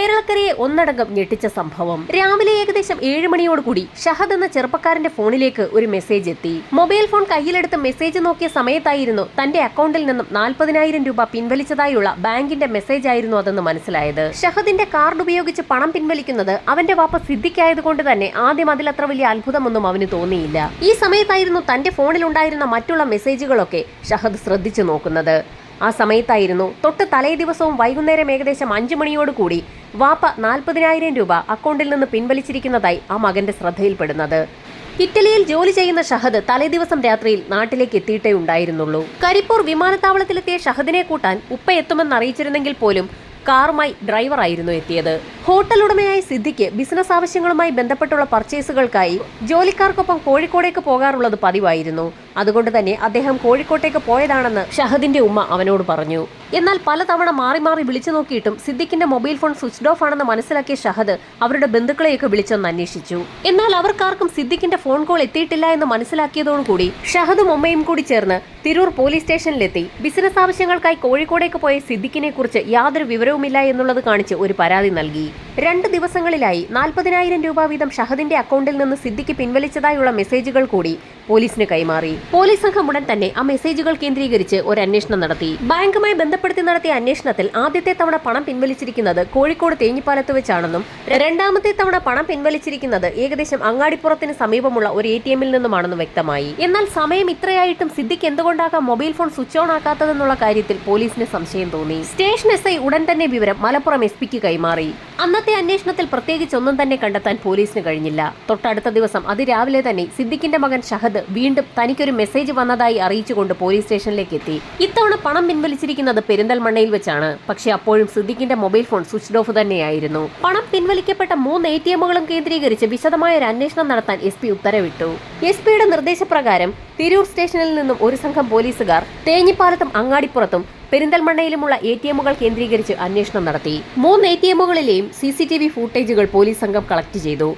കേരളക്കരയെ ഒന്നടങ്കം ഞെട്ടിച്ച സംഭവം. രാവിലെ ഏകദേശം 7 മണിയോടുകൂടി ഷഹദ് എന്ന ചെറുപ്പക്കാരന്റെ ഫോണിലേക്ക് ഒരു മെസ്സേജ് എത്തി. മൊബൈൽ ഫോൺ കയ്യിലെടുത്ത് മെസ്സേജ് നോക്കിയ സമയത്തായിരുന്നു തന്റെ അക്കൗണ്ടിൽ നിന്നും 40,000 രൂപ പിൻവലിച്ചതായുള്ള ബാങ്കിന്റെ മെസ്സേജ് ആയിരുന്നു അതെന്ന് മനസ്സിലായത്. ഷഹദിന്റെ കാർഡ് ഉപയോഗിച്ച് പണം പിൻവലിക്കുന്നത് അവന്റെ വാപ്പ സിദ്ദിഖായതുകൊണ്ട് തന്നെ ആദ്യം അതിലത്ര വലിയ അത്ഭുതമൊന്നും അവന് തോന്നിയില്ല. ഈ സമയത്തായിരുന്നു തന്റെ ഫോണിൽ ഉണ്ടായിരുന്ന മറ്റുള്ള മെസ്സേജുകളൊക്കെ ഷഹദ് ശ്രദ്ധിച്ചു നോക്കുന്നത്. ആ സമയത്തായിരുന്നു തൊട്ട് തലേ ദിവസവും വൈകുന്നേരം ഏകദേശം 5 മണിയോടുകൂടി വാപ്പ 40,000 രൂപ അക്കൗണ്ടിൽ നിന്ന് പിൻവലിച്ചിരിക്കുന്നതായി ആ മകന്റെ ശ്രദ്ധയിൽപ്പെടുന്നത്. ഇറ്റലിയിൽ ജോലി ചെയ്യുന്ന ഷഹദ് തലേദിവസം രാത്രിയിൽ നാട്ടിലേക്ക് എത്തിയിട്ടേ ഉണ്ടായിരുന്നുള്ളൂ. കരിപ്പൂർ വിമാനത്താവളത്തിലെത്തിയ ഷഹദിനെ കൂട്ടാൻ ഉപ്പ എത്തുമെന്ന് അറിയിച്ചിരുന്നെങ്കിൽ പോലും കാറുമായി ഡ്രൈവറായിരുന്നു എത്തിയത്. ഹോട്ടൽ ഉടമയായ സിദ്ദിഖ് ബിസിനസ് ആവശ്യങ്ങളുമായി ബന്ധപ്പെട്ടുള്ള പർച്ചേസുകൾക്കായി ജോലിക്കാർക്കൊപ്പം കോഴിക്കോടേക്ക് പോകാറുള്ളത് പതിവായിരുന്നു. അതുകൊണ്ട് തന്നെ അദ്ദേഹം കോഴിക്കോട്ടേക്ക് പോയതാണെന്ന് ഷഹദിന്റെ ഉമ്മ അവനോട് പറഞ്ഞു. എന്നാൽ പലതവണ മാറി മാറി വിളിച്ചു നോക്കിയിട്ടും സിദ്ദിഖിന്റെ മൊബൈൽ ഫോൺ സ്വിച്ച്ഡ് ഓഫ് ആണെന്ന് മനസ്സിലാക്കിയ ഷഹദ് അവരുടെ ബന്ധുക്കളെയൊക്കെ വിളിച്ചൊന്ന് അന്വേഷിച്ചു. എന്നാൽ അവർക്കാർക്കും സിദ്ദിഖിന്റെ ഫോൺ കോൾ എത്തിയിട്ടില്ല എന്ന് മനസ്സിലാക്കിയതോടുകൂടി ഷഹദും ഉമ്മയും കൂടി ചേർന്ന് തിരൂർ പോലീസ് സ്റ്റേഷനിലെത്തി ബിസിനസ് ആവശ്യങ്ങൾക്കായി കോഴിക്കോടേക്ക് പോയ സിദ്ദിഖിനെ കുറിച്ച് യാതൊരു വിവരവുമില്ല എന്നുള്ളത് കാണിച്ച് ഒരു പരാതി നൽകി. 2 ദിവസങ്ങളിലായി 40,000 രൂപ വീതം ഷഹദിന്റെ അക്കൗണ്ടിൽ നിന്ന് സിദ്ദിഖ് പിൻവലിച്ചതായുള്ള മെസ്സേജുകൾ കൂടി പോലീസിന് കൈമാറി. പോലീസ് സംഘം ഉടൻ തന്നെ ആ മെസ്സേജുകൾ കേന്ദ്രീകരിച്ച് ഒരു അന്വേഷണം നടത്തി. ബാങ്കുമായി ബന്ധപ്പെടുത്തി നടത്തിയ അന്വേഷണത്തിൽ ആദ്യത്തെ തവണ പണം പിൻവലിച്ചിരിക്കുന്നത് കോഴിക്കോട് തേഞ്ഞിപ്പാലത്ത് വെച്ചാണെന്നും രണ്ടാമത്തെ തവണ പണം പിൻവലിച്ചിരിക്കുന്നത് ഏകദേശം അങ്ങാടിപ്പുറത്തിന് സമീപമുള്ള ഒരു ATM-ൽ നിന്നുമാണെന്നും വ്യക്തമായി. എന്നാൽ സമയം ഇത്രയായിട്ടും സിദ്ദിഖ് എന്തുകൊണ്ടാകാം മൊബൈൽ ഫോൺ സ്വിച്ച് ഓൺ ആക്കാത്തതെന്നുള്ള കാര്യത്തിൽ പോലീസിന് സംശയം തോന്നി. സ്റ്റേഷൻ SI ഉടൻ തന്നെ വിവരം മലപ്പുറം SP-ക്ക് കൈമാറി. അന്നത്തെ അന്വേഷണത്തിൽ പ്രത്യേകിച്ചൊന്നും തന്നെ കണ്ടെത്താൻ പോലീസിന് കഴിഞ്ഞില്ല. തൊട്ടടുത്ത ദിവസം അതിരാവിലെ തന്നെ സിദ്ദിഖിന്റെ മകൻ ഷഹദ് വീണ്ടും തനിക്കൊരു മെസ്സേജ് വന്നതായി അറിയിച്ചുകൊണ്ട് പോലീസ് സ്റ്റേഷനിലേക്ക് എത്തി. ഇത്തവണ പണം പിൻവലിച്ചിരിക്കുന്നത് പെരിന്തൽമണ്ണയിൽ വെച്ചാണ്. പക്ഷേ അപ്പോഴും സിദ്ദിഖിന്റെ മൊബൈൽ ഫോൺ സ്വിച്ച്ഡ് ഓഫ് തന്നെയായിരുന്നു. പണം പിൻവലിക്കപ്പെട്ട 3 ATM-കളും കേന്ദ്രീകരിച്ച് വിശദമായ ഒരു അന്വേഷണം നടത്താൻ SP ഉത്തരവിട്ടു. SP-യുടെ നിർദ്ദേശപ്രകാരം തിരൂർ സ്റ്റേഷനിൽ നിന്നും ഒരു സംഘം പോലീസുകാർ തേഞ്ഞിപ്പാലത്തും അങ്ങാടിപ്പുറത്തും പെരിന്തൽമണ്ണയിലുമുള്ള ATM-കൾ കേന്ദ്രീകരിച്ച് അന്വേഷണം നടത്തി. 3 ATM-കളിലെയും CCTV ഫൂട്ടേജുകൾ പോലീസ് സംഘം കളക്ട് ചെയ്തു.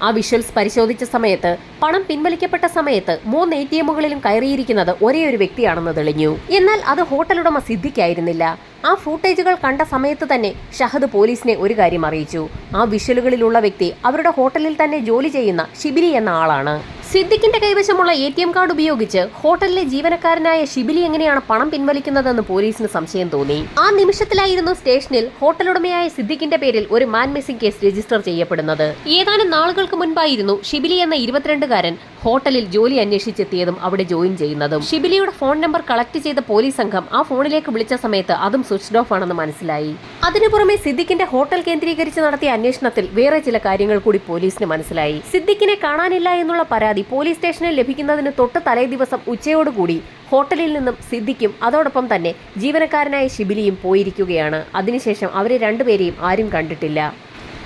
ആ വിഷ്വൽസ് പരിശോധിച്ച സമയത്ത് പണം പിൻവലിക്കപ്പെട്ട സമയത്ത് 3 ATM-കളിലും കയറിയിരിക്കുന്നത് ഒരേ ഒരു വ്യക്തിയാണെന്ന് തെളിഞ്ഞു. എന്നാൽ അത് ഹോട്ടൽ ഉടമ സിദ്ദിഖായിരുന്നില്ല. ആ ഫൂട്ടേജുകൾ കണ്ട സമയത്ത് തന്നെ ഷഹദ് പോലീസിനെ ഒരു കാര്യം അറിയിച്ചു. ആ വിഷ്വലുകളിലുള്ള വ്യക്തി അവരുടെ ഹോട്ടലിൽ തന്നെ ജോലി ചെയ്യുന്ന ഷിബിലി എന്ന ആളാണ്. സിദ്ദിഖിന്റെ കൈവശമുള്ള ATM കാർഡ് ഉപയോഗിച്ച് ഹോട്ടലിലെ ജീവനക്കാരനായ ഷിബിലി എങ്ങനെയാണ് പണം പിൻവലിക്കുന്നതെന്ന് പോലീസിന് സംശയം തോന്നി. ആ നിമിഷത്തിലായിരുന്നു സ്റ്റേഷനിൽ ഹോട്ടൽ ഉടമയായ സിദ്ദിഖിന്റെ പേരിൽ ഒരു മാൻ മിസ്സിംഗ് കേസ് രജിസ്റ്റർ ചെയ്യപ്പെടുന്നത്. ഏതാനും നാളുകൾക്ക് മുൻപായിരുന്നു ഷിബിലി എന്ന 22-കാരൻ ഹോട്ടലിൽ ജോലി അന്വേഷിച്ചെത്തിയതും അവിടെ ജോയിൻ ചെയ്യുന്നതും. ഷിബിലിയുടെ ഫോൺ നമ്പർ കളക്ട് ചെയ്ത പോലീസ് സംഘം ആ ഫോണിലേക്ക് വിളിച്ച സമയത്ത് അതും സ്വിച്ച്ഡ് ഓഫ് ആണെന്ന് മനസ്സിലായി. അതിനു പുറമെ സിദ്ദിഖിന്റെ ഹോട്ടൽ കേന്ദ്രീകരിച്ച് നടത്തിയ അന്വേഷണത്തിൽ വേറെ ചില കാര്യങ്ങൾ കൂടി പോലീസിന് മനസ്സിലായി. സിദ്ദിഖിനെ കാണാനില്ല എന്നുള്ള പരാതി പോലീസ് സ്റ്റേഷനിൽ ലഭിക്കുന്നതിന് തൊട്ട് തലേ ദിവസം ഉച്ചയോടുകൂടി ഹോട്ടലിൽ നിന്നും സിദ്ദിഖും അതോടൊപ്പം തന്നെ ജീവനക്കാരനായ ഷിബിലിയും പോയിരിക്കുകയാണ്. അതിനുശേഷം അവരെ രണ്ടുപേരെയും ആരും കണ്ടിട്ടില്ല.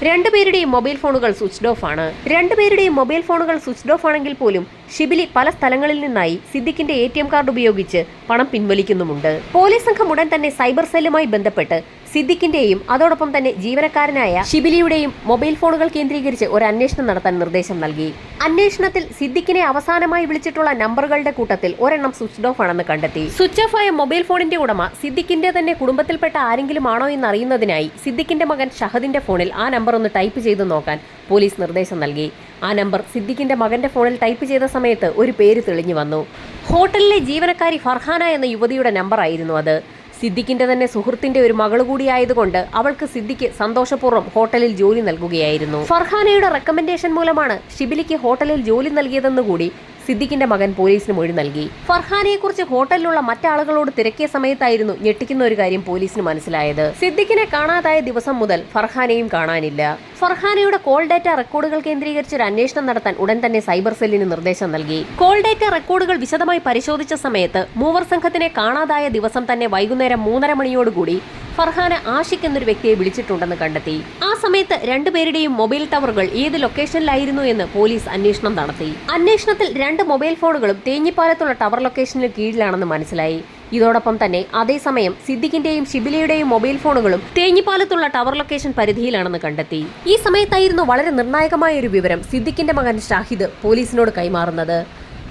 രണ്ടുപേരുടെയും മൊബൈൽ ഫോണുകൾ സ്വിച്ച്ഡ് ഓഫ് ആണ്. രണ്ടുപേരുടെയും മൊബൈൽ ഫോണുകൾ സ്വിച്ച്ഡ് ഓഫ് ആണെങ്കിൽ പോലും ഷിബിലി പല സ്ഥലങ്ങളിൽ നിന്നായി സിദ്ദിഖിന്റെ ATM കാർഡ് ഉപയോഗിച്ച് പണം പിൻവലിക്കുന്നുമുണ്ട്. പോലീസ് സംഘം ഉടൻ തന്നെ സൈബർ സെല്ലുമായി ബന്ധപ്പെട്ട് സിദ്ദിഖിന്റെയും അതോടൊപ്പം തന്നെ ജീവനക്കാരനായ ഷിബിലിയുടെയും മൊബൈൽ ഫോണുകൾ കേന്ദ്രീകരിച്ച് ഒരു അന്വേഷണം നടത്താൻ നിർദ്ദേശം നൽകി. അന്വേഷണത്തിൽ സിദ്ദിഖിനെ അവസാനമായി വിളിച്ചിട്ടുള്ള നമ്പറുകളുടെ കൂട്ടത്തിൽ ഒരെണ്ണം സ്വിച്ച്ഡ് ഓഫ് ആണെന്ന് കണ്ടെത്തി. സ്വിച്ച് ഓഫ് ആയ മൊബൈൽ ഫോണിന്റെ ഉടമ സിദ്ദിഖിന്റെ തന്നെ കുടുംബത്തിൽപ്പെട്ട ആരെങ്കിലും ആണോ എന്ന് അറിയുന്നതിനായി സിദ്ദിഖിന്റെ മകൻ ഷഹദിന്റെ ഫോണിൽ ആ നമ്പർ ഒന്ന് ടൈപ്പ് ചെയ്ത് നോക്കാൻ പോലീസ് നിർദ്ദേശം നൽകി. ആ നമ്പർ സിദ്ദിഖിന്റെ മകന്റെ ഫോണിൽ ടൈപ്പ് ചെയ്ത സമയത്ത് ഒരു പേര് തെളിഞ്ഞു വന്നു. ഹോട്ടലിലെ ജീവനക്കാരി ഫർഹാന എന്ന യുവതിയുടെ നമ്പർ ആയിരുന്നു അത്. സിദ്ദിഖിന്റെ തന്നെ സുഹൃത്തിന്റെ ഒരു മകൾ കൂടിയായതുകൊണ്ട് അവൾക്ക് സിദ്ദിഖ് സന്തോഷപൂർവ്വം ഹോട്ടലിൽ ജോലി നൽകുകയായിരുന്നു. ഫർഹാനയുടെ റെക്കമെൻഡേഷൻ മൂലമാണ് ഷിബിലിക്ക് ഹോട്ടലിൽ ജോലി നൽകിയതെന്നുകൂടി സിദ്ദിഖിന്റെ മകൻ പോലീസിന് മൊഴി നൽകി. ഫർഹാനയെക്കുറിച്ച് ഹോട്ടലിലുള്ള മറ്റാളുകളോട് തിരക്കിയ സമയത്തായിരുന്നു ഞെട്ടിക്കുന്ന ഒരു കാര്യം പോലീസിന് മനസ്സിലായത്. സിദ്ദിഖിനെ കാണാതായ ദിവസം മുതൽ ഫർഹാനയും കാണാനില്ല. ഫർഹാനയുടെ കോൾ ഡാറ്റ റെക്കോർഡുകൾ കേന്ദ്രീകരിച്ച് ഒരു അന്വേഷണം നടത്താൻ ഉടൻ തന്നെ സൈബർ സെല്ലിന് നിർദ്ദേശം നൽകി. കോൾ ഡാറ്റ റെക്കോർഡുകൾ വിശദമായി പരിശോധിച്ച സമയത്ത് മൂവർ സംഘത്തിനെ കാണാതായ ദിവസം തന്നെ വൈകുന്നേരം 3:30 മണിയോടുകൂടി ഫർഹാന ആഷിഖ് എന്നൊരു വ്യക്തിയെ വിളിച്ചിട്ടുണ്ടെന്ന് കണ്ടെത്തി. ആ സമയത്ത് രണ്ടുപേരുടെയും മൊബൈൽ ടവറുകൾ ഏത് ലൊക്കേഷനിലായിരുന്നു എന്ന് പോലീസ് അന്വേഷണം നടത്തി. അന്വേഷണത്തിൽ 2 മൊബൈൽ ഫോണുകളും തേഞ്ഞിപ്പാലത്തുള്ള ടവർ ലൊക്കേഷന് കീഴിലാണെന്ന് മനസ്സിലായി. ഇതോടൊപ്പം തന്നെ അതേസമയം സിദ്ദിഖിന്റെയും ഷിബിലിയുടെയും മൊബൈൽ ഫോണുകളും തേഞ്ഞിപ്പാലത്തുള്ള ടവർ ലൊക്കേഷൻ പരിധിയിലാണെന്ന് കണ്ടെത്തി. ഈ സമയത്തായിരുന്നു വളരെ നിർണായകമായ ഒരു വിവരം സിദ്ദിഖിന്റെ മകൻ ഷാഹിദ് പോലീസിനോട് കൈമാറുന്നത്.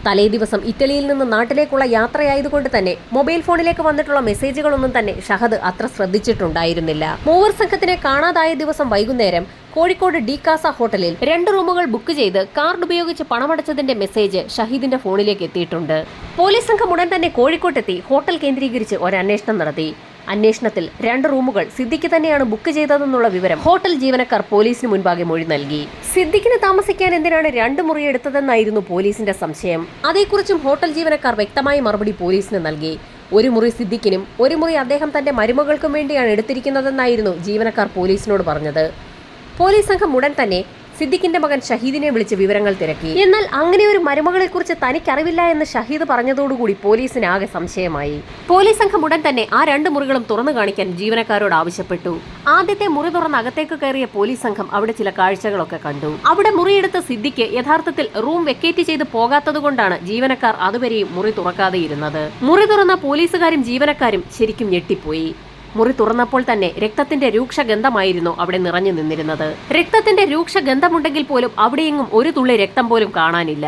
തലേ ദിവസം ഇറ്റലിയിൽ നിന്ന് നാട്ടിലേക്കുള്ള യാത്രയായതുകൊണ്ട് തന്നെ മൊബൈൽ ഫോണിലേക്ക് വന്നിട്ടുള്ള മെസ്സേജുകളൊന്നും തന്നെ ഷഹദ് അത്ര ശ്രദ്ധിച്ചിട്ടുണ്ടായിരുന്നില്ല. മൂവർ സംഘത്തിനെ കാണാതായ ദിവസം വൈകുന്നേരം കോഴിക്കോട് ഡി കാസ ഹോട്ടലിൽ 2 റൂമുകൾ ബുക്ക് ചെയ്ത് കാർഡ് ഉപയോഗിച്ച് പണമടച്ചതിന്റെ മെസ്സേജ് ഷഹീദിന്റെ ഫോണിലേക്ക് എത്തിയിട്ടുണ്ട്. പോലീസ് സംഘം ഉടൻ തന്നെ കോഴിക്കോട്ടെത്തി ഹോട്ടൽ കേന്ദ്രീകരിച്ച് ഒരു അന്വേഷണം നടത്തി. അന്വേഷണത്തിൽ 2 റൂമുകൾ സിദ്ദിഖ് തന്നെയാണ് ബുക്ക് ചെയ്തതെന്നുള്ള വിവരം ഹോട്ടൽ ജീവനക്കാർ പോലീസിന് മുൻപാകെ മൊഴി നൽകി. സിദ്ദിഖിന് താമസിക്കാൻ എന്തിനാണ് 2 മുറി എടുത്തതെന്നായിരുന്നു പോലീസിന്റെ സംശയം. അതേക്കുറിച്ചും ഹോട്ടൽ ജീവനക്കാർ വ്യക്തമായ മറുപടി പോലീസിന് നൽകി. ഒരു മുറി സിദ്ദിഖിനും ഒരു മുറി അദ്ദേഹം തന്റെ മരുമകൾക്കും വേണ്ടിയാണ് എടുത്തിരിക്കുന്നതെന്നായിരുന്നു ജീവനക്കാർ പോലീസിനോട് പറഞ്ഞത്. പോലീസ് സംഘം ഉടൻ തന്നെ സിദ്ദിഖിന്റെ മകൻ ഷഹീദിനെ വിളിച്ച് വിവരങ്ങൾ തിരക്കി. എന്നാൽ അങ്ങനെ ഒരു മരുമകളെ കുറിച്ച് തനിക്കറിവില്ല എന്ന് ഷഹീദ് പറഞ്ഞതോടുകൂടി പോലീസിന് ആകെ സംശയമായി. പോലീസ് സംഘം ഉടൻ തന്നെ ആ 2 മുറികളും തുറന്നു കാണിക്കാൻ ജീവനക്കാരോട് ആവശ്യപ്പെട്ടു. ആദ്യത്തെ മുറി തുറന്ന് അകത്തേക്ക് കയറിയ പോലീസ് സംഘം അവിടെ ചില കാഴ്ചകളൊക്കെ കണ്ടു. അവിടെ മുറിയെടുത്ത സിദ്ദിഖ് യഥാർത്ഥത്തിൽ റൂം വെക്കേറ്റ് ചെയ്ത് പോകാത്തതുകൊണ്ടാണ് ജീവനക്കാർ അതുവരെയും മുറി തുറക്കാതെ ഇരുന്നത്. മുറി തുറന്ന പോലീസുകാരും ജീവനക്കാരും ശരിക്കും ഞെട്ടിപ്പോയി. മുറി തുറന്നപ്പോൾ തന്നെ രക്തത്തിന്റെ രൂക്ഷഗന്ധമായിരുന്നു അവിടെ നിറഞ്ഞു നിന്നിരുന്നത്. രക്തത്തിന്റെ രൂക്ഷഗന്ധമുണ്ടെങ്കിൽ പോലും അവിടെയെങ്ങും ഒരു തുള്ളി രക്തം പോലും കാണാനില്ല.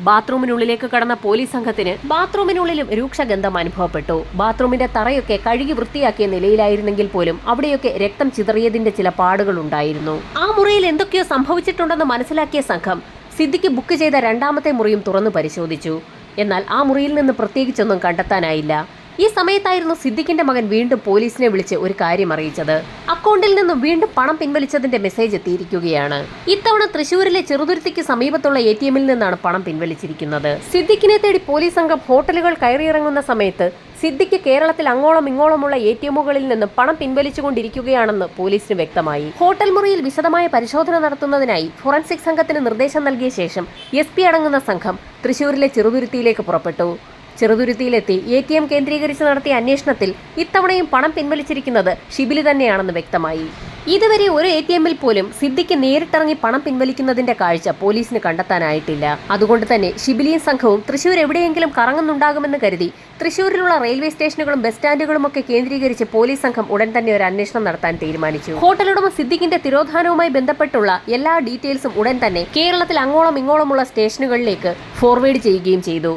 ബാത്റൂമിനുള്ളിലേക്ക് കടന്ന പോലീസ് സംഘത്തിന് ബാത്റൂമിനുള്ളിലും രൂക്ഷഗന്ധം അനുഭവപ്പെട്ടു. ബാത്റൂമിന്റെ തറയൊക്കെ കഴുകി വൃത്തിയാക്കിയ നിലയിലായിരുന്നെങ്കിൽ പോലും അവിടെയൊക്കെ രക്തം ചിതറിയതിന്റെ ചില പാടുകൾ ഉണ്ടായിരുന്നു. ആ മുറിയിൽ എന്തൊക്കെയോ സംഭവിച്ചിട്ടുണ്ടെന്ന് മനസ്സിലാക്കിയ സംഘം സിദ്ദിഖ് ബുക്ക് ചെയ്ത 2ാമത്തെ മുറിയും തുറന്നു പരിശോധിച്ചു. എന്നാൽ ആ മുറിയിൽ നിന്ന് പ്രത്യേകിച്ചൊന്നും കണ്ടെത്താനായില്ല. ഈ സമയത്തായിരുന്നു സിദ്ദിഖിന്റെ മകൻ വീണ്ടും പോലീസിനെ വിളിച്ച് ഒരു കാര്യം അറിയിച്ചത്. അക്കൗണ്ടിൽ നിന്നും വീണ്ടും പണം പിൻവലിച്ചതിന്റെ മെസ്സേജ് എത്തിയിരിക്കുകയാണ്. ഇത്തവണ തൃശൂരിലെ ചെറുതുരുത്തിക്ക് സമീപത്തുള്ള ATM-ൽ നിന്നാണ് പണം പിൻവലിച്ചിരിക്കുന്നത്. സിദ്ദിഖിനെ തേടി പോലീസ് സംഘം ഹോട്ടലുകൾ കയറിയിറങ്ങുന്ന സമയത്ത് സിദ്ദിഖ് കേരളത്തിൽ അങ്ങോളം ഇങ്ങോളമുള്ള ATM-കളിൽ നിന്ന് പണം പിൻവലിച്ചുകൊണ്ടിരിക്കുകയാണെന്ന് പോലീസിന് വ്യക്തമായി. ഹോട്ടൽ മുറിയിൽ വിശദമായ പരിശോധന നടത്തുന്നതിനായി ഫോറൻസിക് സംഘത്തിന് നിർദ്ദേശം നൽകിയ ശേഷം SP അടങ്ങുന്ന സംഘം തൃശൂരിലെ ചെറുതുരുത്തിയിലേക്ക് പുറപ്പെട്ടു. ചെറുതുരുത്തിയിലെത്തി ATM കേന്ദ്രീകരിച്ച് നടത്തിയ അന്വേഷണത്തിൽ ഇത്തവണയും പണം പിൻവലിച്ചിരിക്കുന്നത് ഷിബിലി തന്നെയാണെന്ന് വ്യക്തമായി. ഇതുവരെ ഒരു ATM-ൽ പോലും സിദ്ദിഖ് നേരിട്ടിറങ്ങി പണം പിൻവലിക്കുന്നതിന്റെ കാഴ്ച പോലീസിന് കണ്ടെത്താനായിട്ടില്ല. അതുകൊണ്ട് തന്നെ ഷിബിലിയും സംഘവും തൃശൂർ എവിടെയെങ്കിലും കറങ്ങുന്നുണ്ടാകുമെന്ന് കരുതി തൃശൂരിലുള്ള റെയിൽവേ സ്റ്റേഷനുകളും ബസ് സ്റ്റാൻഡുകളും ഒക്കെ കേന്ദ്രീകരിച്ച് പോലീസ് സംഘം ഉടൻ തന്നെ ഒരു അന്വേഷണം നടത്താൻ തീരുമാനിച്ചു. ഹോട്ടലുടമ സിദ്ദിഖിന്റെ തിരോധാനവുമായി ബന്ധപ്പെട്ടുള്ള എല്ലാ ഡീറ്റെയിൽസും ഉടൻ തന്നെ കേരളത്തിൽ അങ്ങോളം ഇങ്ങോളമുള്ള സ്റ്റേഷനുകളിലേക്ക് ഫോർവേഡ് ചെയ്യുകയും ചെയ്തു.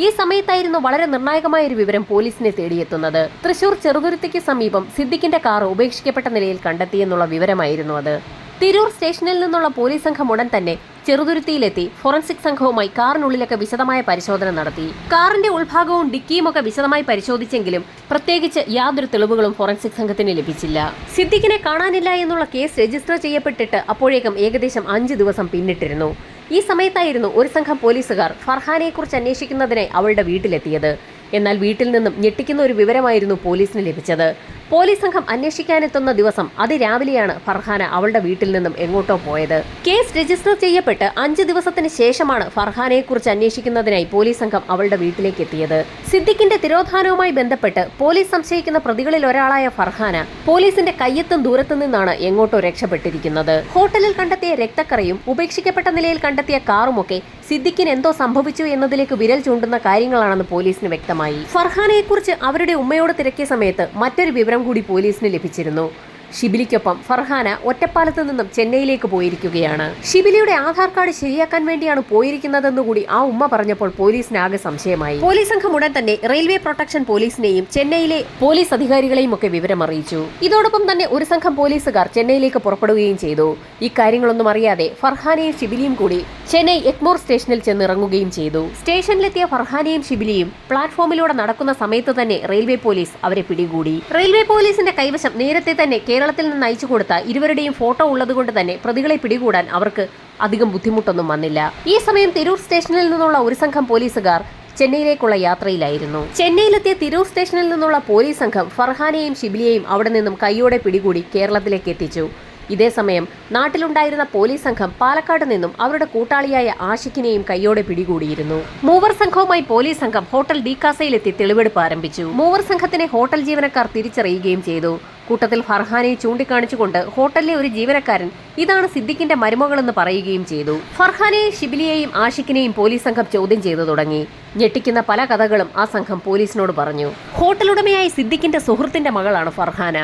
ഈ സമയത്തായിരുന്നു വളരെ നിർണായകമായ ഒരു വിവരം പോലീസിനെ തേടിയെത്തുന്നത്. തൃശൂർ ചെറുതുരുത്തിക്ക് സമീപം സിദ്ദിഖിന്റെ കാർ ഉപേക്ഷിക്കപ്പെട്ട നിലയിൽ കണ്ടെത്തിയെന്നുള്ള വിവരമായിരുന്നു അത്. തിരൂർ സ്റ്റേഷനിൽ നിന്നുള്ള പോലീസ് സംഘം ഉടൻ തന്നെ ചെറുതുരുത്തിയിലെത്തി ഫോറൻസിക് സംഘവുമായി കാറിനുള്ളിലൊക്കെ വിശദമായ പരിശോധന നടത്തി. കാറിന്റെ ഉൾഭാഗവും ഡിക്കിയും ഒക്കെ വിശദമായി പരിശോധിച്ചെങ്കിലും പ്രത്യേകിച്ച് യാതൊരു തെളിവുകളും ഫോറൻസിക് സംഘത്തിന് ലഭിച്ചില്ല. സിദ്ദിഖിനെ കാണാനില്ല എന്നുള്ള കേസ് രജിസ്റ്റർ ചെയ്യപ്പെട്ടിട്ട് അപ്പോഴേക്കും ഏകദേശം 5 ദിവസം പിന്നിട്ടിരുന്നു. ഈ സമയത്തായിരുന്നു ഒരു സംഘം പോലീസുകാർ ഫർഹാനെക്കുറിച്ച് അന്വേഷിക്കുന്നതിനായി അവളുടെ വീട്ടിലെത്തിയത്. എന്നാൽ വീട്ടിൽ നിന്നും ഞെട്ടിക്കുന്ന ഒരു വിവരമായിരുന്നു പോലീസിന് ലഭിച്ചത്. പോലീസ് സംഘം അന്വേഷിക്കാനെത്തുന്ന ദിവസം അതിരാവിലെയാണ് ഫർഹാന അവളുടെ വീട്ടിൽ നിന്നും എങ്ങോട്ടോ പോയത്. കേസ് രജിസ്റ്റർ ചെയ്യപ്പെട്ട് 5 ദിവസത്തിന് ശേഷമാണ് ഫർഹാനയെക്കുറിച്ച് അന്വേഷിക്കുന്നതിനായി പോലീസ് സംഘം അവളുടെ വീട്ടിലേക്ക് എത്തിയത്. സിദ്ദിഖിന്റെ തിരോധാനവുമായി ബന്ധപ്പെട്ട് പോലീസ് സംശയിക്കുന്ന പ്രതികളിൽ ഒരാളായ ഫർഹാന പോലീസിന്റെ കയ്യെത്തും ദൂരത്തു നിന്നാണ് എങ്ങോട്ടോ രക്ഷപ്പെട്ടിരിക്കുന്നത്. ഹോട്ടലിൽ കണ്ടെത്തിയ രക്തക്കറയും ഉപേക്ഷിക്കപ്പെട്ട നിലയിൽ കണ്ടെത്തിയ കാറുമൊക്കെ സിദ്ദിഖിന് എന്തോ സംഭവിച്ചു എന്നതിലേക്ക് വിരൽ ചൂണ്ടുന്ന കാര്യങ്ങളാണെന്ന് പോലീസിന് വ്യക്തമായി. ഫർഹാനയെക്കുറിച്ച് അവരുടെ ഉമ്മയോട് തിരക്കിയ സമയത്ത് മറ്റൊരു വിവരം കൂടി പോലീസിന് ലഭിച്ചിരുന്നു. ഷിബിലിക്കൊപ്പം ഫർഹാന ഒറ്റപ്പാലത്ത് നിന്നും ചെന്നൈയിലേക്ക് പോയിരിക്കുകയാണ്. ഷിബിലിയുടെ ആധാർ കാർഡ് ശരിയാക്കാൻ വേണ്ടിയാണ് പോയിരിക്കുന്നതെന്നുകൂടി ആ ഉമ്മ പറഞ്ഞപ്പോൾ പോലീസിന് ആകെ സംശയമായി. പോലീസ് സംഘം ഉടൻ തന്നെ റെയിൽവേ പ്രൊട്ടക്ഷൻ പോലീസിനെയും ചെന്നൈയിലെ പോലീസ് അധികാരികളെയും ഒക്കെ വിവരം അറിയിച്ചു. ഇതോടൊപ്പം തന്നെ ഒരു സംഘം പോലീസുകാർ ചെന്നൈയിലേക്ക് പുറപ്പെടുകയും ചെയ്തു. ഇക്കാര്യങ്ങളൊന്നും അറിയാതെ ഫർഹാനയും ഷിബിലിയും കൂടി ചെന്നൈ എഗ്മോർ സ്റ്റേഷനിൽ ചെന്നിറങ്ങുകയും ചെയ്തു. സ്റ്റേഷനിലെത്തിയ ഫർഹാനയും ഷിബിലിയും പ്ലാറ്റ്ഫോമിലൂടെ നടക്കുന്ന സമയത്ത് തന്നെ റെയിൽവേ പോലീസ് അവരെ പിടികൂടി. റെയിൽവേ പോലീസിന്റെ കൈവശം നേരത്തെ തന്നെ കേരളത്തിൽ നിന്ന് അയച്ചു കൊടുത്ത ഇരുവരുടെയും ഫോട്ടോ ഉള്ളതുകൊണ്ട് തന്നെ പ്രതികളെ പിടികൂടാൻ അവർക്ക് അധികം ബുദ്ധിമുട്ടൊന്നും വന്നില്ല. ഈ സമയം തിരൂർ സ്റ്റേഷനിൽ നിന്നുള്ള ഒരു സംഘം പോലീസുകാർ ചെന്നൈയിലേക്കുള്ള യാത്രയിലായിരുന്നു. ചെന്നൈയിലെത്തിയ തിരൂർ സ്റ്റേഷനിൽ നിന്നുള്ള പോലീസ് സംഘം ഫർഹാനെയും ഷിബിലിയെയും അവിടെ നിന്നും കൈയോടെ പിടികൂടി കേരളത്തിലേക്ക് എത്തിച്ചു. ഇതേസമയം നാട്ടിലുണ്ടായിരുന്ന പോലീസ് സംഘം പാലക്കാട് നിന്നും അവരുടെ കൂട്ടാളിയായ ആഷിഖിനെയും കൈയോടെ പിടികൂടിയിരുന്നു. മൂവർ സംഘവുമായി പോലീസ് സംഘം ഹോട്ടൽ ഡി കാസയിലെത്തി തെളിവെടുപ്പ് ആരംഭിച്ചു. മൂവർ സംഘത്തിനെ ഹോട്ടൽ ജീവനക്കാർ തിരിച്ചറിയുകയും ചെയ്തു. കൂട്ടത്തിൽ ഫർഹാനയെ ചൂണ്ടിക്കാണിച്ചുകൊണ്ട് ഹോട്ടലിലെ ഒരു ജീവനക്കാരൻ ഇതാണ് സിദ്ദിഖിന്റെ മരുമകളെന്ന് പറയുകയും ചെയ്തു. ഫർഹാനെയും ഷിബിലിയെയും ആഷിഖിനെയും പോലീസ് സംഘം ചോദ്യം ചെയ്തു തുടങ്ങി. ഞെട്ടിക്കുന്ന പല കഥകളും ആ സംഘം പോലീസിനോട് പറഞ്ഞു. ഹോട്ടലുടമയായ സിദ്ദിഖിന്റെ സുഹൃത്തിന്റെ മകളാണ് ഫർഹാന.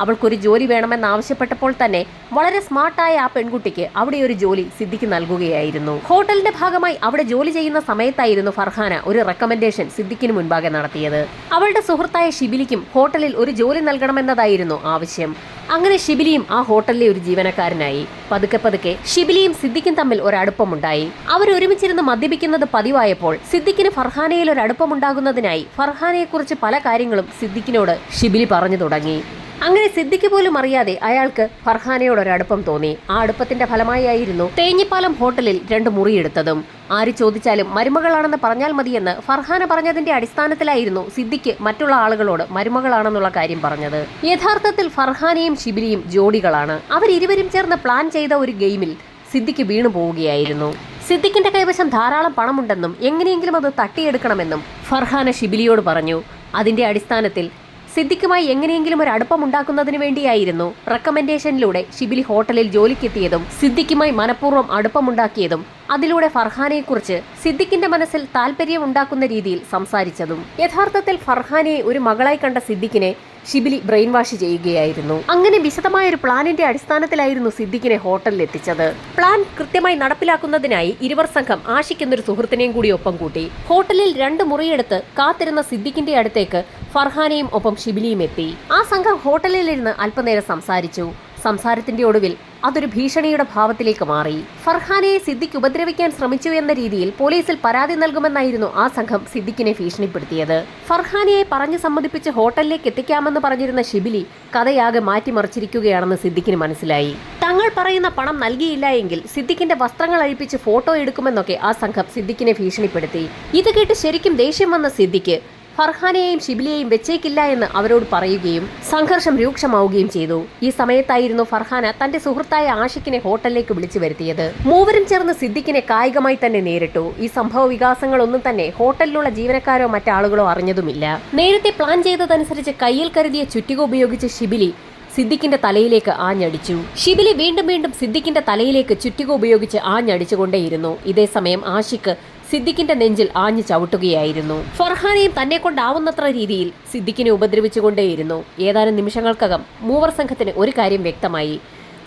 അവൾക്കൊരു ജോലി വേണമെന്നാവശ്യപ്പെട്ടപ്പോൾ തന്നെ വളരെ സ്മാർട്ടായ ആ പെൺകുട്ടിക്ക് അവിടെ ഒരു ജോലി സിദ്ദിഖ് നൽകുകയായിരുന്നു. ഹോട്ടലിന്റെ ഭാഗമായി അവിടെ ജോലി ചെയ്യുന്ന സമയത്തായിരുന്നു ഫർഹാന ഒരു റെക്കമെൻഡേഷൻ സിദ്ദിഖിന് മുൻപാകെ നടത്തിയത്. അവളുടെ സുഹൃത്തായ ഷിബിലിക്കും ഹോട്ടലിൽ ഒരു ജോലി നൽകണമെന്നതായിരുന്നു ആവശ്യം. അങ്ങനെ ഷിബിലിയും ആ ഹോട്ടലിലെ ഒരു ജീവനക്കാരനായി. പതുക്കെ ഷിബിലിയും സിദ്ദിഖും തമ്മിൽ ഒരടുപ്പമുണ്ടായി. അവർ ഒരുമിച്ചിരുന്ന് മദ്യപിക്കുന്നത് പതിവായപ്പോൾ സിദ്ദിഖിന് ഫർഹാനയിൽ ഒരു അടുപ്പമുണ്ടാകുന്നതിനായി ഫർഹാനയെക്കുറിച്ച് പല കാര്യങ്ങളും സിദ്ദിഖിനോട് ഷിബിലി പറഞ്ഞു തുടങ്ങി. അങ്ങനെ സിദ്ദിഖ് പോലും അറിയാതെ അയാൾക്ക് ഫർഹാനയോടൊരടുപ്പം തോന്നി. ആ അടുപ്പത്തിന്റെ ഫലമായിരുന്നു തേഞ്ഞിപ്പാലം ഹോട്ടലിൽ 2 മുറിയെടുത്തതും. ആര് ചോദിച്ചാലും മരുമകളാണെന്ന് പറഞ്ഞാൽ മതിയെന്ന് ഫർഹാന പറഞ്ഞതിന്റെ അടിസ്ഥാനത്തിലായിരുന്നു സിദ്ദിഖ് മറ്റുള്ള ആളുകളോട് മരുമകളാണെന്നുള്ള കാര്യം പറഞ്ഞത്. യഥാർത്ഥത്തിൽ ഫർഹാനയും ഷിബിലിയും ജോഡികളാണ്. അവരിരുവരും ചേർന്ന് പ്ലാൻ ചെയ്ത ഒരു ഗെയിമിൽ സിദ്ദിഖ് വീണു പോവുകയായിരുന്നു. സിദ്ദിഖിന്റെ കൈവശം ധാരാളം പണമുണ്ടെന്നും എങ്ങനെയെങ്കിലും അത് തട്ടിയെടുക്കണമെന്നും ഫർഹാന ഷിബിലിയോട് പറഞ്ഞു. അതിന്റെ അടിസ്ഥാനത്തിൽ സിദ്ദിഖുമായി എങ്ങനെയെങ്കിലും ഒരു അടുപ്പമുണ്ടാക്കുന്നതിന് വേണ്ടിയായിരുന്നു റെക്കമെൻഡേഷനിലൂടെ ഷിബിലി ഹോട്ടലിൽ ജോലിക്കെത്തിയതും സിദ്ദിഖുമായി മനഃപൂർവ്വം അടുപ്പമുണ്ടാക്കിയതും അതിലൂടെ ഫർഹാനയെക്കുറിച്ച് സിദ്ദിഖിന്റെ മനസ്സിൽ താല്പര്യം ഉണ്ടാക്കുന്ന രീതിയിൽ സംസാരിച്ചതും. യഥാർത്ഥത്തിൽ ഫർഹാനയെ ഒരു മകളായി കണ്ട സിദ്ദിഖിനെ ഷിബിലി ബ്രെയിൻ വാഷ് ചെയ്യുകയായിരുന്നു. അങ്ങനെ വിശദമായ ഒരു പ്ലാനിന്റെ അടിസ്ഥാനത്തിലായിരുന്നു സിദ്ദിഖിനെ ഹോട്ടലിൽ എത്തിച്ചത്. പ്ലാൻ കൃത്യമായി നടപ്പിലാക്കുന്നതിനായി ഇരുവർ സംഘം ആഷിഖ് എന്നൊരു സുഹൃത്തിനെയും കൂടി ഒപ്പം കൂട്ടി. ഹോട്ടലിൽ 2 മുറിയെടുത്ത് കാത്തിരുന്ന സിദ്ദിഖിന്റെ അടുത്തേക്ക് ഫർഹാനയും ഒപ്പം ഷിബിലിയും എത്തി. ആ സംഘം ഹോട്ടലിലിരുന്ന് അല്പനേരം സംസാരിച്ചു. സംസാരത്തിന്റെ ഒടുവിൽ അതൊരു ഭീഷണിയുടെ ഭാവത്തിലേക്ക് മാറി. ഫർഹാനയെ സിദ്ദിഖ് ഉപദ്രവിക്കാൻ ശ്രമിച്ചു എന്ന രീതിയിൽ പോലീസിൽ പരാതി നൽകുമെന്നായിരുന്നു ആ സംഘം സിദ്ദിഖിനെ ഭീഷണിപ്പെടുത്തിയത്. ഫർഹാനയെ പറഞ്ഞു സമ്മതിപ്പിച്ച് ഹോട്ടലിലേക്ക് എത്തിക്കാമെന്ന് പറഞ്ഞിരുന്ന ഷിബിലി കഥയാകെ മാറ്റിമറിച്ചിരിക്കുകയാണെന്ന് സിദ്ദിഖിന് മനസ്സിലായി. തങ്ങൾ പറയുന്ന പണം നൽകിയില്ല എങ്കിൽ സിദ്ദിഖിന്റെ വസ്ത്രങ്ങൾ അഴിപ്പിച്ച് ഫോട്ടോ എടുക്കുമെന്നൊക്കെ ആ സംഘം സിദ്ദിഖിനെ ഭീഷണിപ്പെടുത്തി. ഇത് കേട്ട് ശരിക്കും ദേഷ്യം വന്ന സിദ്ദിഖ് ഫർഹാനയെയും ഷിബിലിയെയും വെച്ചേക്കില്ല എന്ന് അവരോട് പറയുകയും സംഘർഷം രൂക്ഷമാവുകയും ചെയ്തു. ഈ സമയത്തായിരുന്നു ഫർഹാന തന്റെ സുഹൃത്തായ ആഷിഖിനെ ഹോട്ടലിലേക്ക് വിളിച്ചു വരുത്തിയത്. മൂവരും ചേർന്ന് സിദ്ദിഖിനെ കായികമായി തന്നെ നേരിട്ടു. ഈ സംഭവ വികാസങ്ങളൊന്നും തന്നെ ഹോട്ടലിലുള്ള ജീവനക്കാരോ മറ്റാളുകളോ അറിഞ്ഞതുമില്ല. നേരത്തെ പ്ലാൻ ചെയ്തതനുസരിച്ച് കയ്യിൽ കരുതിയ ചുറ്റിക ഉപയോഗിച്ച് ഷിബിലി സിദ്ദിഖിന്റെ തലയിലേക്ക് ആഞ്ഞടിച്ചു. ഷിബിലി വീണ്ടും സിദ്ദിഖിന്റെ തലയിലേക്ക് ചുറ്റിക ഉപയോഗിച്ച് ആഞ്ഞടിച്ചുകൊണ്ടേയിരുന്നു. ഇതേസമയം ആഷിഖ് സിദ്ദിഖിന്റെ നെഞ്ചിൽ ആഞ്ഞു ചവിട്ടുകയായിരുന്നു. ഫർഹാനയും തന്നെ കൊണ്ടാവുന്നത്ര രീതിയിൽ സിദ്ദിഖിനെ ഉപദ്രവിച്ചുകൊണ്ടേയിരുന്നു. ഏതാനും നിമിഷങ്ങൾക്കകം മൂവർ സംഘത്തിന് ഒരു കാര്യം വ്യക്തമായി.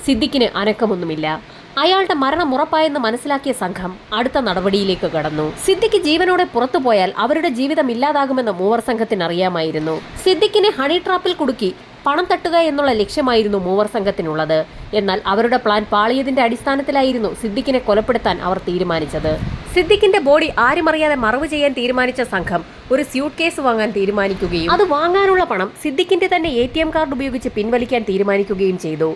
സിദ്ദിഖിന് അനക്കമൊന്നുമില്ല. അയാളുടെ മരണം ഉറപ്പായെന്ന് മനസ്സിലാക്കിയ സംഘം അടുത്ത നടപടിയിലേക്ക് കടന്നു. സിദ്ദിഖ് ജീവനോടെ പുറത്തുപോയാൽ അവരുടെ ജീവിതം ഇല്ലാതാകുമെന്ന് മൂവർ സംഘത്തിന് അറിയാമായിരുന്നു. സിദ്ദിഖിനെ ഹണി ട്രാപ്പിൽ കുടുക്കി പണം തട്ടുക എന്നുള്ള ലക്ഷ്യമായിരുന്നു മൂവർ സംഘത്തിനുള്ളത്. എന്നാൽ അവരുടെ പ്ലാൻ പാളിയതിന്റെ അടിസ്ഥാനത്തിലായിരുന്നു സിദ്ദിഖിനെ കൊലപ്പെടുത്താൻ അവർ തീരുമാനിച്ചത്. സിദ്ദിഖിന്റെ ബോഡി ആരുമറിയാതെ മറവ് ചെയ്യാൻ തീരുമാനിച്ച സംഘം ഒരു സ്യൂട്ട് കേസ് വാങ്ങാൻ തീരുമാനിക്കുകയും അത് വാങ്ങാനുള്ള പണം സിദ്ദിഖിന്റെ തന്നെ ATM കാർഡ് ഉപയോഗിച്ച് പിൻവലിക്കാൻ തീരുമാനിക്കുകയും ചെയ്തു.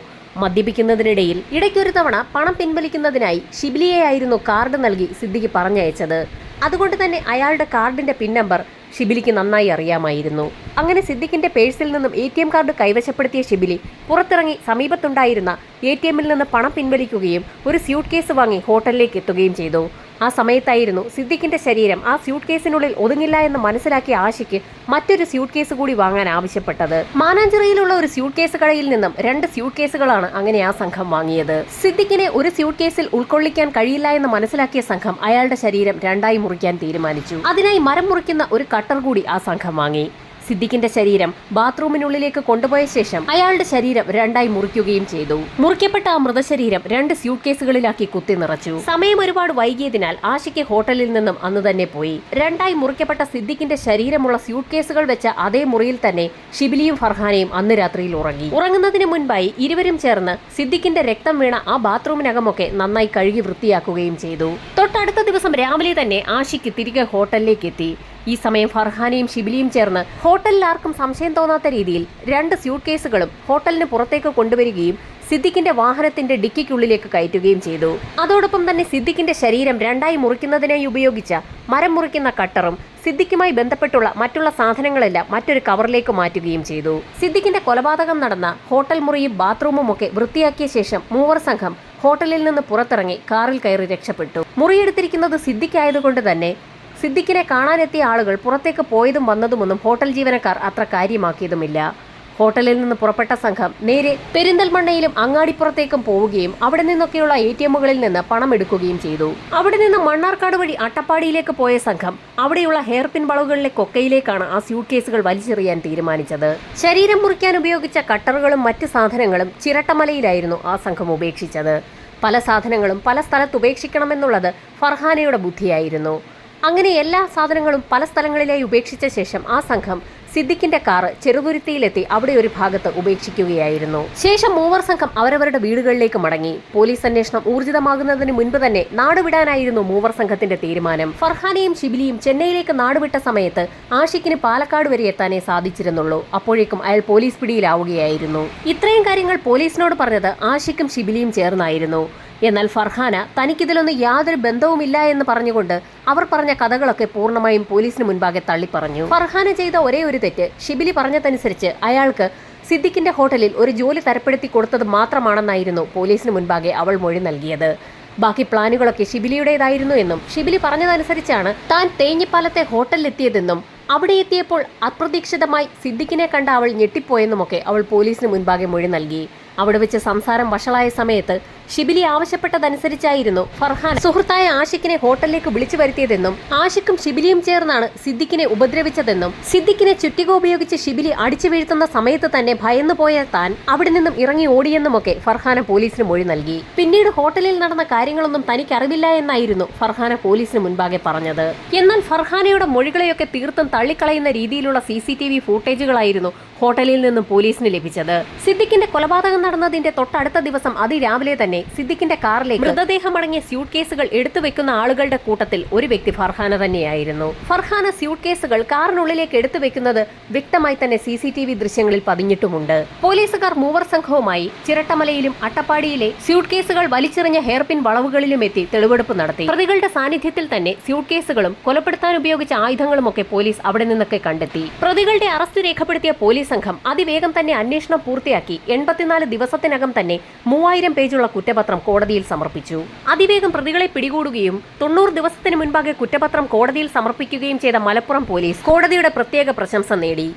മദ്യപിക്കുന്നതിനിടയിൽ ഇടയ്ക്കൊരു തവണ പണം പിൻവലിക്കുന്നതിനായി ഷിബിലിയെയായിരുന്നു കാർഡ് നൽകി സിദ്ദിഖ് പറഞ്ഞയച്ചത്. അതുകൊണ്ട് തന്നെ അയാളുടെ കാർഡിന്റെ പിൻ നമ്പർ ഷിബിലിക്ക് നന്നായി അറിയാമായിരുന്നു. അങ്ങനെ സിദ്ദിഖിന്റെ പേഴ്സിൽ നിന്നും ATM കാർഡ് കൈവശപ്പെടുത്തിയ ഷിബിലി പുറത്തിറങ്ങി സമീപത്തുണ്ടായിരുന്ന ATMൽ നിന്ന് പണം പിൻവലിക്കുകയും ഒരു സ്യൂട്ട് കേസ് വാങ്ങി ഹോട്ടലിലേക്ക് എത്തുകയും ചെയ്തു. ആ സമയത്തായിരുന്നു സിദ്ദിഖിന്റെ ശരീരം ആ സ്യൂട്ട് കേസിനുള്ളിൽ ഒതുങ്ങില്ല എന്ന് മനസ്സിലാക്കിയ ആഷിഖ് മറ്റൊരു സ്യൂട്ട് കേസ് കൂടി വാങ്ങാൻ ആവശ്യപ്പെട്ടത്. മാനാഞ്ചിറയിലുള്ള ഒരു സ്യൂട്ട് കേസ് കടയിൽ നിന്നും 2 സ്യൂട്ട് കേസുകളാണ് അങ്ങനെ ആ സംഘം വാങ്ങിയത്. സിദ്ദിഖിനെ ഒരു സ്യൂട്ട് കേസിൽ ഉൾക്കൊള്ളിക്കാൻ കഴിയില്ല എന്ന് മനസ്സിലാക്കിയ സംഘം അയാളുടെ ശരീരം 2ആയി മുറിക്കാൻ തീരുമാനിച്ചു. അതിനായി മരം മുറിക്കുന്ന ഒരു കട്ടർ കൂടി ആ സംഘം വാങ്ങി. സിദ്ദിഖിന്റെ ശരീരം ബാത്റൂമിനുള്ളിലേക്ക് കൊണ്ടുപോയ ശേഷം അയാളുടെ ശരീരം 2ആയി മുറിക്കുകയും ചെയ്തു. മുറിക്കപ്പെട്ട ആ മൃതശരീരം 2 സ്യൂട്ട് കേസുകളിലാക്കി കുത്തി നിറച്ചു. സമയം ഒരുപാട് വൈകിയതിനാൽ ആഷിഖ് ഹോട്ടലിൽ നിന്നും അന്ന് തന്നെ പോയി. 2ആയി മുറിക്കപ്പെട്ട സിദ്ദിഖിന്റെ ശരീരമുള്ള സ്യൂട്ട് കേസുകൾ വെച്ച അതേ മുറിയിൽ തന്നെ ഷിബിലിയും ഫർഹാനയും അന്ന് രാത്രിയിൽ ഉറങ്ങി. ഉറങ്ങുന്നതിന് മുൻപായി ഇരുവരും ചേർന്ന് സിദ്ദിഖിന്റെ രക്തം വീണ ആ ബാത്റൂമിനകമൊക്കെ നന്നായി കഴുകി വൃത്തിയാക്കുകയും ചെയ്തു. തൊട്ടടുത്ത ദിവസം രാവിലെ തന്നെ ആഷിഖ് തിരികെ ഹോട്ടലിലേക്ക് എത്തി. ഈ സമയം ഫർഹാനയും ഷിബിലിയും ചേർന്ന് ഹോട്ടലിൽ ആർക്കും സംശയം തോന്നാത്ത രീതിയിൽ 2 സ്യൂട്ട് കേസുകളും ഹോട്ടലിന് പുറത്തേക്ക് കൊണ്ടുവരികയും സിദ്ദിഖിന്റെ വാഹനത്തിന്റെ ഡിക്കിക്കുള്ളിലേക്ക് കയറ്റുകയും ചെയ്തു. അതോടൊപ്പം തന്നെ സിദ്ദിഖിന്റെ ശരീരം 2ആയി മുറിക്കുന്നതിനായി ഉപയോഗിച്ച മരം മുറിക്കുന്ന കട്ടറും സിദ്ദിഖുമായി ബന്ധപ്പെട്ടുള്ള മറ്റുള്ള സാധനങ്ങളെല്ലാം മറ്റൊരു കവറിലേക്ക് മാറ്റുകയും ചെയ്തു. സിദ്ദിഖിന്റെ കൊലപാതകം നടന്ന ഹോട്ടൽ മുറിയും ബാത്റൂമും ഒക്കെ വൃത്തിയാക്കിയ ശേഷം മൂവർ സംഘം ഹോട്ടലിൽ നിന്ന് പുറത്തിറങ്ങി കാറിൽ കയറി രക്ഷപ്പെട്ടു. മുറിയെടുത്തിരിക്കുന്നത് സിദ്ദിഖ് ആയതുകൊണ്ട് തന്നെ സിദ്ദിഖിനെ കാണാനെത്തിയ ആളുകൾ പുറത്തേക്ക് പോയതും വന്നതുമൊന്നും ഹോട്ടൽ ജീവനക്കാർ അത്ര കാര്യമാക്കിയതുമില്ല. ഹോട്ടലിൽ നിന്ന് പുറപ്പെട്ട സംഘം നേരെ പെരിന്തൽമണ്ണയിലും അങ്ങാടിപ്പുറത്തേക്കും പോവുകയും അവിടെ നിന്നൊക്കെയുള്ള ATMകളിൽ നിന്ന് പണം എടുക്കുകയും ചെയ്തു. അവിടെ നിന്ന് മണ്ണാർക്കാട് വഴി അട്ടപ്പാടിയിലേക്ക് പോയ സംഘം അവിടെയുള്ള ഹെയർപിൻ വളവുകളിലെ കൊക്കയിലേക്കാണ് ആ സ്യൂട്ട് കേസുകൾ വലിച്ചെറിയാൻ തീരുമാനിച്ചത്. ശരീരം മുറിക്കാൻ ഉപയോഗിച്ച കട്ടറുകളും മറ്റ് സാധനങ്ങളും ചിരട്ടമലയിലായിരുന്നു ആ സംഘം ഉപേക്ഷിച്ചത്. പല സാധനങ്ങളും പല സ്ഥലത്ത് ഉപേക്ഷിക്കണമെന്നുള്ളത് ഫർഹാനയുടെ ബുദ്ധിയായിരുന്നു. അങ്ങനെ എല്ലാ സാധനങ്ങളും പല സ്ഥലങ്ങളിലായി ഉപേക്ഷിച്ച ശേഷം ആ സംഘം സിദ്ദിഖിന്റെ കാറ് ചെറുതുരുത്തിയിലെത്തി അവിടെ ഒരു ഭാഗത്ത് ഉപേക്ഷിക്കുകയായിരുന്നു. ശേഷം മൂവർ സംഘം അവരവരുടെ വീടുകളിലേക്ക് മടങ്ങി. പോലീസ് അന്വേഷണം ഊർജിതമാകുന്നതിന് മുൻപ് തന്നെ നാടുവിടാനായിരുന്നു മൂവർ സംഘത്തിന്റെ തീരുമാനം. ഫർഹാനയും ഷിബിലിയും ചെന്നൈയിലേക്ക് നാടുവിട്ട സമയത്ത് ആഷിഖിന് പാലക്കാട് വരെ എത്താനേ സാധിച്ചിരുന്നുള്ളൂ. അപ്പോഴേക്കും അയാൾ പോലീസ് പിടിയിലാവുകയായിരുന്നു. ഇത്രയും കാര്യങ്ങൾ പോലീസിനോട് പറഞ്ഞത് ആഷിഖും ഷിബിലിയും ചേർന്നായിരുന്നു. എന്നാൽ ഫർഹാന തനിക്കിതിലൊന്നും യാതൊരു ബന്ധവുമില്ല എന്ന് പറഞ്ഞുകൊണ്ട് അവർ പറഞ്ഞ കഥകളൊക്കെ പൂർണ്ണമായും പോലീസിന് മുൻപാകെ തള്ളിപ്പറഞ്ഞു. ഫർഹാന ചെയ്ത ഒരേ ഒരു തെറ്റ് ഷിബിലി പറഞ്ഞതനുസരിച്ച് അയാൾക്ക് സിദ്ദിഖിന്റെ ഹോട്ടലിൽ ഒരു ജോലി തരപ്പെടുത്തി കൊടുത്തത് മാത്രമാണെന്നായിരുന്നു പോലീസിന് മുൻപാകെ അവൾ മൊഴി നൽകിയത്. ബാക്കി പ്ലാനുകളൊക്കെ ഷിബിലിയുടേതായിരുന്നു എന്നും ഷിബിലി പറഞ്ഞതനുസരിച്ചാണ് താൻ തേഞ്ഞിപ്പാലത്തെ ഹോട്ടലിലെത്തിയതെന്നും അവിടെ എത്തിയപ്പോൾ അപ്രതീക്ഷിതമായി സിദ്ദിഖിനെ കണ്ട അവൾ ഞെട്ടിപ്പോയെന്നുമൊക്കെ അവൾ പോലീസിന് മുൻപാകെ മൊഴി നൽകി. അവിടെ വെച്ച് സംസാരം വഷളായ സമയത്ത് ഷിബിലി ആവശ്യപ്പെട്ടതനുസരിച്ചായിരുന്നു ഫർഹാൻ സുഹൃത്തായ ആഷിഖിനെ ഹോട്ടലിലേക്ക് വിളിച്ചു വരുത്തിയതെന്നും ആഷിഖും ഷിബിലിയും ചേർന്നാണ് സിദ്ദിഖിനെ ഉപദ്രവിച്ചതെന്നും സിദ്ദിഖിനെ ചുറ്റിക ഉപയോഗിച്ച് ഷിബിലി അടിച്ചു വീഴ്ത്തുന്ന സമയത്ത് തന്നെ ഭയന്നു പോയ താൻ അവിടെ നിന്നും ഇറങ്ങി ഓടിയെന്നുമൊക്കെ ഫർഹാന പോലീസിന് മൊഴി നൽകി. പിന്നീട് ഹോട്ടലിൽ നടന്ന കാര്യങ്ങളൊന്നും തനിക്കറിവില്ല എന്നായിരുന്നു ഫർഹാന പോലീസിന് മുൻപാകെ പറഞ്ഞത്. എന്നാൽ ഫർഹാനയുടെ മൊഴികളെയൊക്കെ തീർത്തും തള്ളിക്കളയുന്ന രീതിയിലുള്ള CCTV ഫൂട്ടേജുകളായിരുന്നു ഹോട്ടലിൽ നിന്നും പോലീസിന് ലഭിച്ചത്. സിദ്ദിഖിന്റെ കൊലപാതകം നടന്നതിന്റെ തൊട്ടടുത്ത ദിവസം അതിരാവിലെ തന്നെ സിദ്ദിഖിന്റെ കാറിലേക്ക് മൃതദേഹം അടങ്ങിയ സ്യൂട്ട് കേസുകൾ എടുത്തു വെക്കുന്ന ആളുകളുടെ കൂട്ടത്തിൽ ഒരു വ്യക്തി ഫർഹാന തന്നെയായിരുന്നു. ഫർഹാന സ്യൂട്ട് കേസുകൾ കാറിനുള്ളിലേക്ക് എടുത്തു വെക്കുന്നത് വ്യക്തമായി തന്നെ CCTV ദൃശ്യങ്ങളിൽ പതിഞ്ഞിട്ടുമുണ്ട്. പോലീസുകാർ മൂവർ സംഘവുമായി ചിരട്ടമലയിലും അട്ടപ്പാടിയിലെ സ്യൂട്ട് കേസുകൾ വലിച്ചെറിഞ്ഞ ഹെയർപിൻ വളവുകളിലും എത്തി തെളിവെടുപ്പ് നടത്തി. പ്രതികളുടെ സാന്നിധ്യത്തിൽ തന്നെ സ്യൂട്ട് കേസുകളും കൊലപ്പെടുത്താൻ ഉപയോഗിച്ച ആയുധങ്ങളുമൊക്കെ പോലീസ് അവിടെ നിന്നൊക്കെ കണ്ടെത്തി. പ്രതികളുടെ അറസ്റ്റ് രേഖപ്പെടുത്തിയ പോലീസ് സംഘം അതിവേഗം തന്നെ അന്വേഷണം പൂർത്തിയാക്കി 84 ദിവസത്തിനകം തന്നെ 3000 പേജുള്ള കുറ്റപത്രം കോടതിയിൽ സമർപ്പിച്ചു. അതിവേഗം പ്രതികളെ പിടികൂടുകയും 90 ദിവസത്തിന് മുൻപാകെ കുറ്റപത്രം കോടതിയിൽ സമർപ്പിക്കുകയും ചെയ്ത മലപ്പുറം പോലീസ് കോടതിയുടെ പ്രത്യേക പ്രശംസ നേടി.